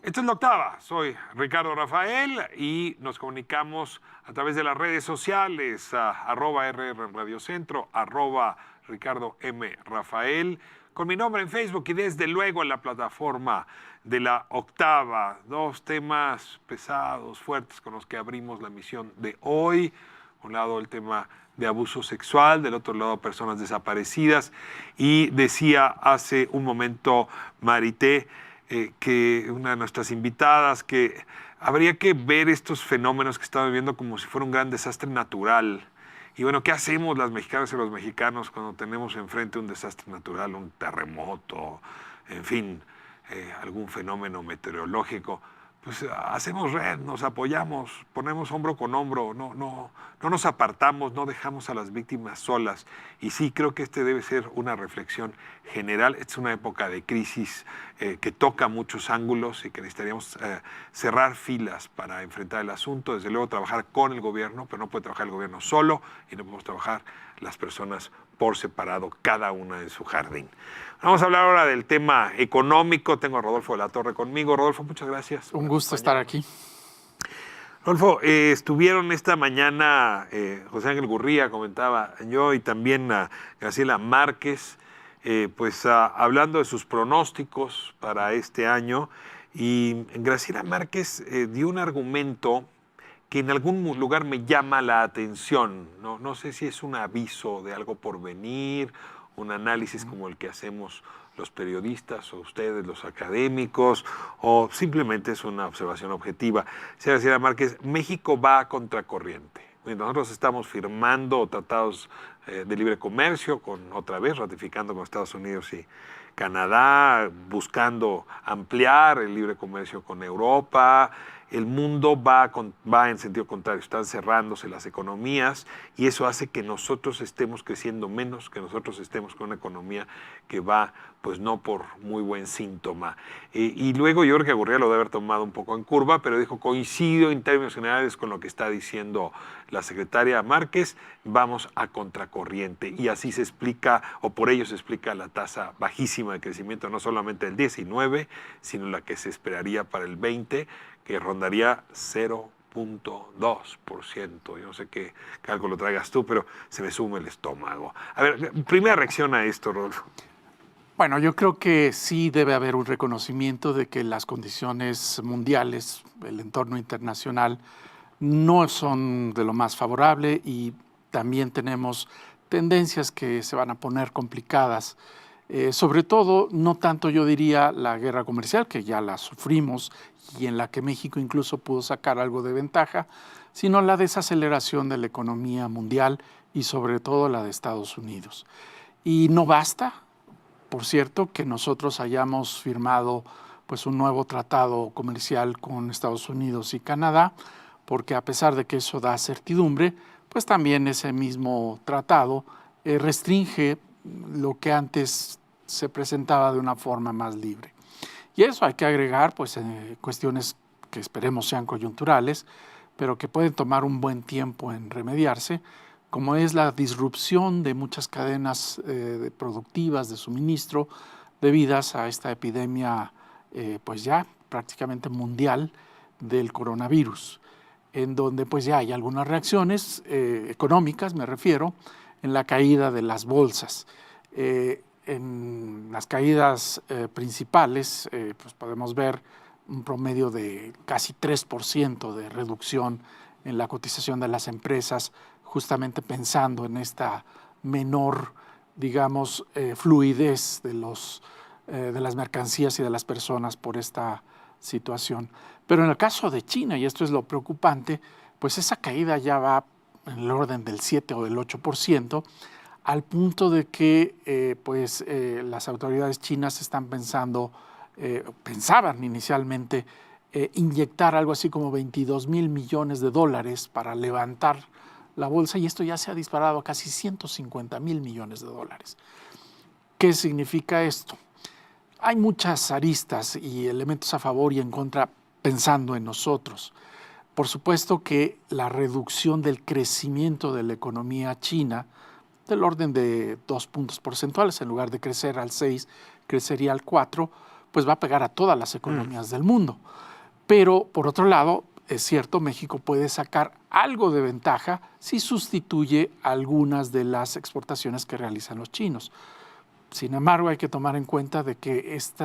Esta es la octava. Soy Ricardo Rafael y nos comunicamos a través de las redes sociales, @RR Radio Centro, @Ricardo M. Rafael, con mi nombre en Facebook y desde luego en la plataforma de la octava. Dos temas pesados, fuertes, con los que abrimos la emisión de hoy. Un lado el tema de abuso sexual, del otro lado personas desaparecidas. Y decía hace un momento Marité, que una de nuestras invitadas, que habría que ver estos fenómenos que estamos viviendo como si fuera un gran desastre natural. Y bueno, ¿qué hacemos las mexicanas y los mexicanos cuando tenemos enfrente un desastre natural, un terremoto, en fin, algún fenómeno meteorológico? Pues hacemos red, nos apoyamos, ponemos hombro con hombro, no nos apartamos, no dejamos a las víctimas solas. Y sí, creo que este debe ser una reflexión general. Es una época de crisis que toca muchos ángulos y que necesitaríamos cerrar filas para enfrentar el asunto. Desde luego trabajar con el gobierno, pero no puede trabajar el gobierno solo y no podemos trabajar las personas por separado, cada una en su jardín. Vamos a hablar ahora del tema económico. Tengo a Rodolfo de la Torre conmigo. Rodolfo, muchas gracias. Un gusto estar aquí. Rodolfo, estuvieron esta mañana, José Ángel Gurría comentaba yo, y también Graciela Márquez, hablando de sus pronósticos para este año. Y Graciela Márquez dio un argumento que en algún lugar me llama la atención. No sé si es un aviso de algo por venir, un análisis como el que hacemos los periodistas o ustedes, los académicos, o simplemente es una observación objetiva. Señora Graciela Márquez, México va a contracorriente. Nosotros estamos firmando tratados de libre comercio, otra vez ratificando con Estados Unidos y Canadá, buscando ampliar el libre comercio con Europa. El mundo va en sentido contrario, están cerrándose las economías y eso hace que nosotros estemos creciendo menos, que nosotros estemos con una economía que va, pues no por muy buen síntoma. Y luego yo creo que Gurría lo debe haber tomado un poco en curva, pero dijo, coincido en términos generales con lo que está diciendo la secretaria Márquez, vamos a contracorriente. Y así se explica, o por ello se explica la tasa bajísima de crecimiento, no solamente del 19, sino la que se esperaría para el 20, que rondaría 0.2%. Yo no sé qué cálculo traigas tú, pero se me sume el estómago. A ver, primera reacción a esto, Rodolfo. Bueno, yo creo que sí debe haber un reconocimiento de que las condiciones mundiales, el entorno internacional, no son de lo más favorable y también tenemos tendencias que se van a poner complicadas. Sobre todo, no tanto yo diría la guerra comercial, que ya la sufrimos y en la que México incluso pudo sacar algo de ventaja, sino la desaceleración de la economía mundial y sobre todo la de Estados Unidos. Y no basta, por cierto, que nosotros hayamos firmado pues, un nuevo tratado comercial con Estados Unidos y Canadá, porque a pesar de que eso da certidumbre, pues también ese mismo tratado restringe lo que antes se presentaba de una forma más libre. Y eso hay que agregar pues, cuestiones que esperemos sean coyunturales, pero que pueden tomar un buen tiempo en remediarse, como es la disrupción de muchas cadenas productivas de suministro debidas a esta epidemia pues ya prácticamente mundial del coronavirus, en donde pues ya hay algunas reacciones económicas, me refiero, en la caída de las bolsas. En las caídas principales pues podemos ver un promedio de casi 3% de reducción en la cotización de las empresas, justamente pensando en esta menor, digamos, fluidez de las mercancías y de las personas por esta situación. Pero en el caso de China, y esto es lo preocupante, pues esa caída ya va en el orden del 7 o del 8%, al punto de que las autoridades chinas están pensaban inicialmente inyectar algo así como 22,000 millones de dólares para levantar la bolsa, y esto ya se ha disparado a casi 150,000 millones de dólares. ¿Qué significa esto? Hay muchas aristas y elementos a favor y en contra pensando en nosotros. Por supuesto que la reducción del crecimiento de la economía china, del orden de 2 puntos porcentuales, en lugar de crecer al 6, crecería al 4, pues va a pegar a todas las economías del mundo. Pero, por otro lado, es cierto, México puede sacar algo de ventaja si sustituye algunas de las exportaciones que realizan los chinos. Sin embargo, hay que tomar en cuenta de que este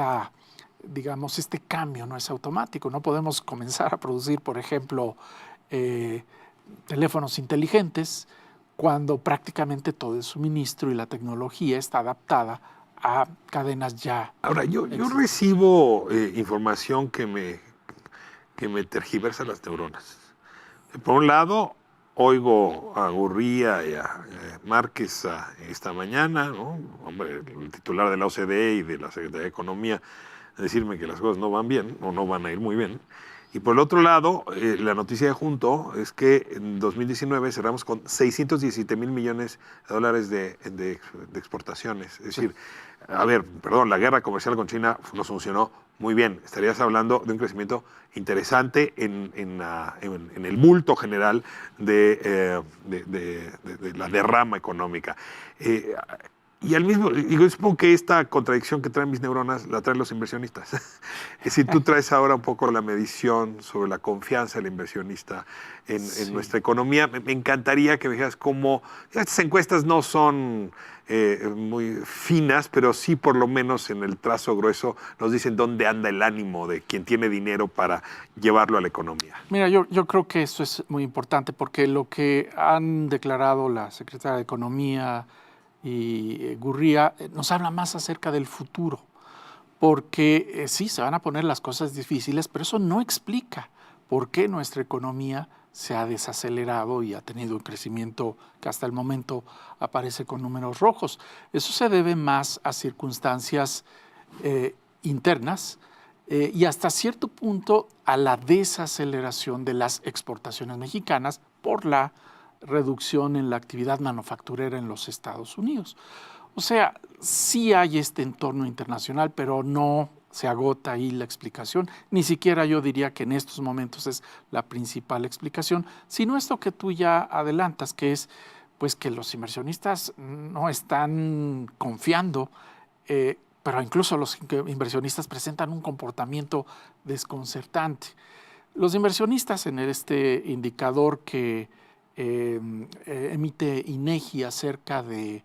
cambio no es automático. No podemos comenzar a producir, por ejemplo, teléfonos inteligentes cuando prácticamente todo el suministro y la tecnología está adaptada a cadenas ya. Ahora, yo recibo información que me tergiversa las neuronas. Por un lado, oigo a Gurría y a Márquez esta mañana, ¿no? Hombre, el titular de la OCDE y de la Secretaría de Economía, decirme que las cosas no van bien o no van a ir muy bien. Y por el otro lado, la noticia de junto es que en 2019 cerramos con 617 mil millones de dólares de exportaciones. Es decir, a ver, perdón, la guerra comercial con China nos funcionó muy bien. Estarías hablando de un crecimiento interesante en el bulto general de la derrama económica. Y al mismo, yo supongo que esta contradicción que traen mis neuronas la traen los inversionistas. Es decir, tú traes ahora un poco la medición sobre la confianza del inversionista en nuestra economía. Me encantaría que me dijeras cómo, estas encuestas no son muy finas, pero sí por lo menos en el trazo grueso nos dicen dónde anda el ánimo de quien tiene dinero para llevarlo a la economía. Mira, yo creo que eso es muy importante porque lo que han declarado la Secretaria de Economía y Gurría nos habla más acerca del futuro, porque sí, se van a poner las cosas difíciles, pero eso no explica por qué nuestra economía se ha desacelerado y ha tenido un crecimiento que hasta el momento aparece con números rojos. Eso se debe más a circunstancias internas y hasta cierto punto a la desaceleración de las exportaciones mexicanas por la reducción en la actividad manufacturera en los Estados Unidos. O sea, sí hay este entorno internacional, pero no se agota ahí la explicación. Ni siquiera yo diría que en estos momentos es la principal explicación, sino esto que tú ya adelantas, que es pues que los inversionistas no están confiando, pero incluso los inversionistas presentan un comportamiento desconcertante. Los inversionistas en este indicador que emite INEGI acerca de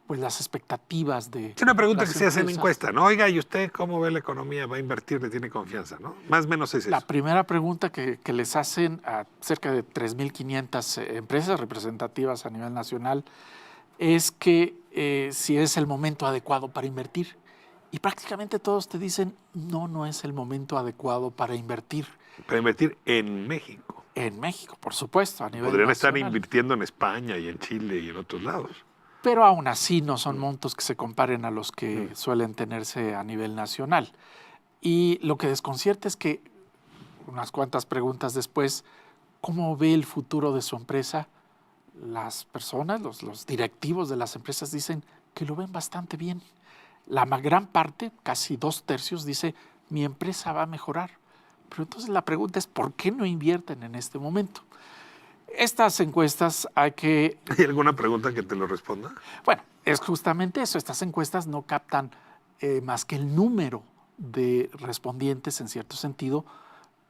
pues las expectativas de Es una pregunta que se hace en empresas. encuesta, ¿no? Oiga, ¿y usted cómo ve la economía? ¿Va a invertir? ¿Le tiene confianza? ¿No? Más o menos es eso. La primera pregunta que les hacen a cerca de 3.500 empresas representativas a nivel nacional es que si es el momento adecuado para invertir. Y prácticamente todos te dicen, no es el momento adecuado para invertir. Para invertir en México. En México, por supuesto, a nivel Podrían nacional. estar invirtiendo en España y en Chile y en otros lados. Pero aún así no son montos que se comparen a los que suelen tenerse a nivel nacional. Y lo que desconcierta es que, unas cuantas preguntas después, ¿cómo ve el futuro de su empresa? Las personas, los directivos de las empresas dicen que lo ven bastante bien. La gran parte, casi 2/3, dice, mi empresa va a mejorar. Pero entonces la pregunta es, ¿por qué no invierten en este momento? Estas encuestas hay que... ¿Hay alguna pregunta que te lo responda? Bueno, es justamente eso. Estas encuestas no captan más que el número de respondientes en cierto sentido,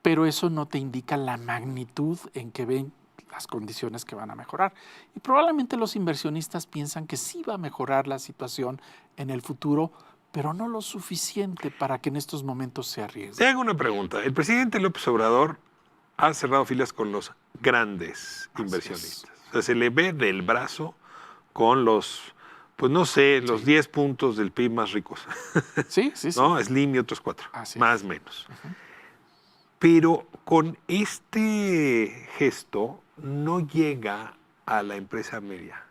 pero eso no te indica la magnitud en que ven las condiciones que van a mejorar. Y probablemente los inversionistas piensan que sí va a mejorar la situación en el futuro, pero no lo suficiente para que en estos momentos se arriesgue. Te hago una pregunta. El presidente López Obrador ha cerrado filas con los grandes inversionistas. O sea, se le ve del brazo con los, pues no sé, los 10 puntos del PIB más ricos. Sí. ¿No? Slim y otros 4, más o menos. Uh-huh. Pero con este gesto no llega a la empresa media.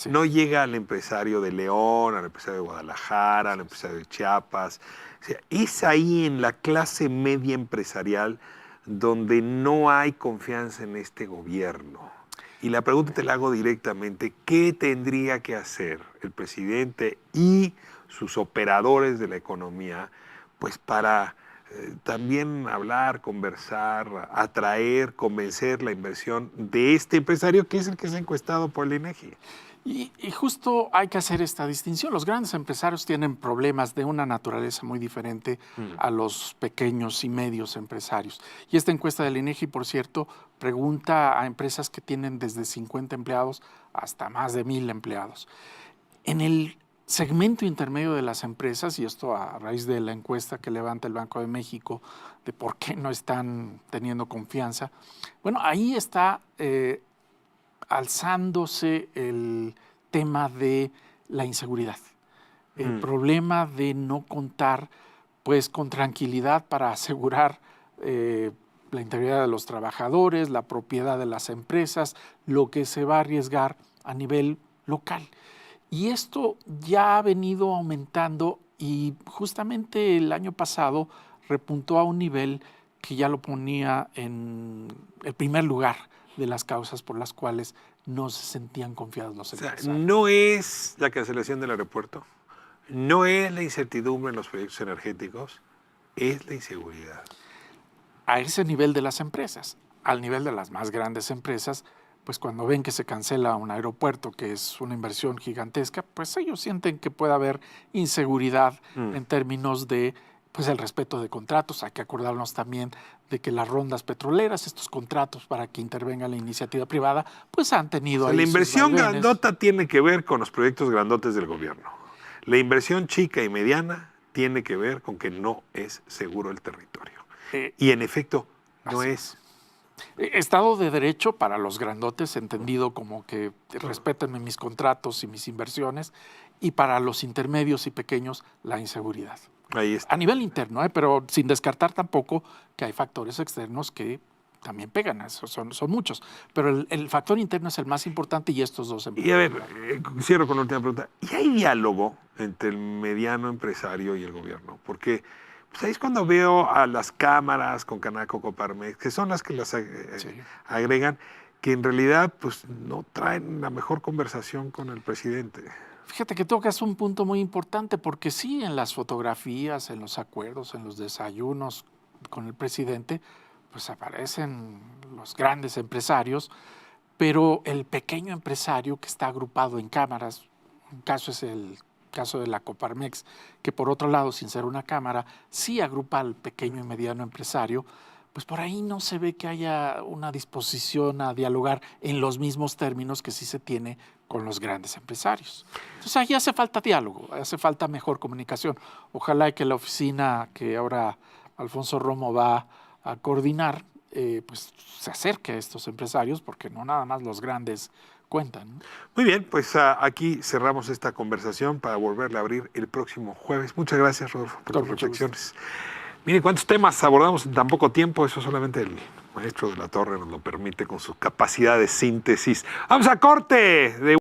No llega al empresario de León, al empresario de Guadalajara, al empresario de Chiapas. O sea, es ahí en la clase media empresarial donde no hay confianza en este gobierno. Y la pregunta te la hago directamente, ¿qué tendría que hacer el presidente y sus operadores de la economía pues para también hablar, conversar, atraer, convencer la inversión de este empresario que es el que se ha encuestado por el INEGI? Y justo hay que hacer esta distinción. Los grandes empresarios tienen problemas de una naturaleza muy diferente a los pequeños y medios empresarios. Y esta encuesta del INEGI, por cierto, pregunta a empresas que tienen desde 50 empleados hasta más de 1,000 empleados. En el segmento intermedio de las empresas, y esto a raíz de la encuesta que levanta el Banco de México de por qué no están teniendo confianza, bueno, ahí está alzándose el tema de la inseguridad, el problema de no contar pues con tranquilidad para asegurar la integridad de los trabajadores, la propiedad de las empresas, lo que se va a arriesgar a nivel local. Y esto ya ha venido aumentando y justamente el año pasado repuntó a un nivel que ya lo ponía en el primer lugar de las causas por las cuales no se sentían confiados los empresarios. No es la cancelación del aeropuerto, no es la incertidumbre en los proyectos energéticos, es la inseguridad. A ese nivel de las empresas, al nivel de las más grandes empresas, pues cuando ven que se cancela un aeropuerto, que es una inversión gigantesca, pues ellos sienten que puede haber inseguridad en términos de pues el respeto de contratos. Hay que acordarnos también de que las rondas petroleras, estos contratos para que intervenga la iniciativa privada, pues han tenido ahí la sus inversión vaivenes. grandota tiene que ver con los proyectos grandotes del gobierno. La inversión chica y mediana tiene que ver con que no es seguro el territorio. Y en efecto, no es. Estado de Derecho para los grandotes, entendido como que respétenme mis contratos y mis inversiones, y para los intermedios y pequeños, la inseguridad. Ahí está. A nivel interno, pero sin descartar tampoco que hay factores externos que también pegan, eso son muchos. Pero el factor interno es el más importante y estos dos. Y a ver, cierro con la última pregunta. ¿Y hay diálogo entre el mediano empresario y el gobierno? Porque pues ahí es cuando veo a las cámaras con Canaco, Coparmex, que son las que las agregan, que en realidad pues no traen la mejor conversación con el presidente. Fíjate que tocas un punto muy importante, porque sí, en las fotografías, en los acuerdos, en los desayunos con el presidente, pues aparecen los grandes empresarios, pero el pequeño empresario que está agrupado en cámaras, un caso es el caso de la Coparmex, que por otro lado, sin ser una cámara, sí agrupa al pequeño y mediano empresario, pues por ahí no se ve que haya una disposición a dialogar en los mismos términos que sí se tiene con los grandes empresarios. Entonces ahí hace falta diálogo, hace falta mejor comunicación. Ojalá que la oficina que ahora Alfonso Romo va a coordinar, pues se acerque a estos empresarios, porque no nada más los grandes cuentan. Muy bien, pues aquí cerramos esta conversación para volverla a abrir el próximo jueves. Muchas gracias, Rodolfo, por tus reflexiones. Miren cuántos temas abordamos en tan poco tiempo, eso solamente el maestro de la Torre nos lo permite con su capacidad de síntesis. Vamos a corte.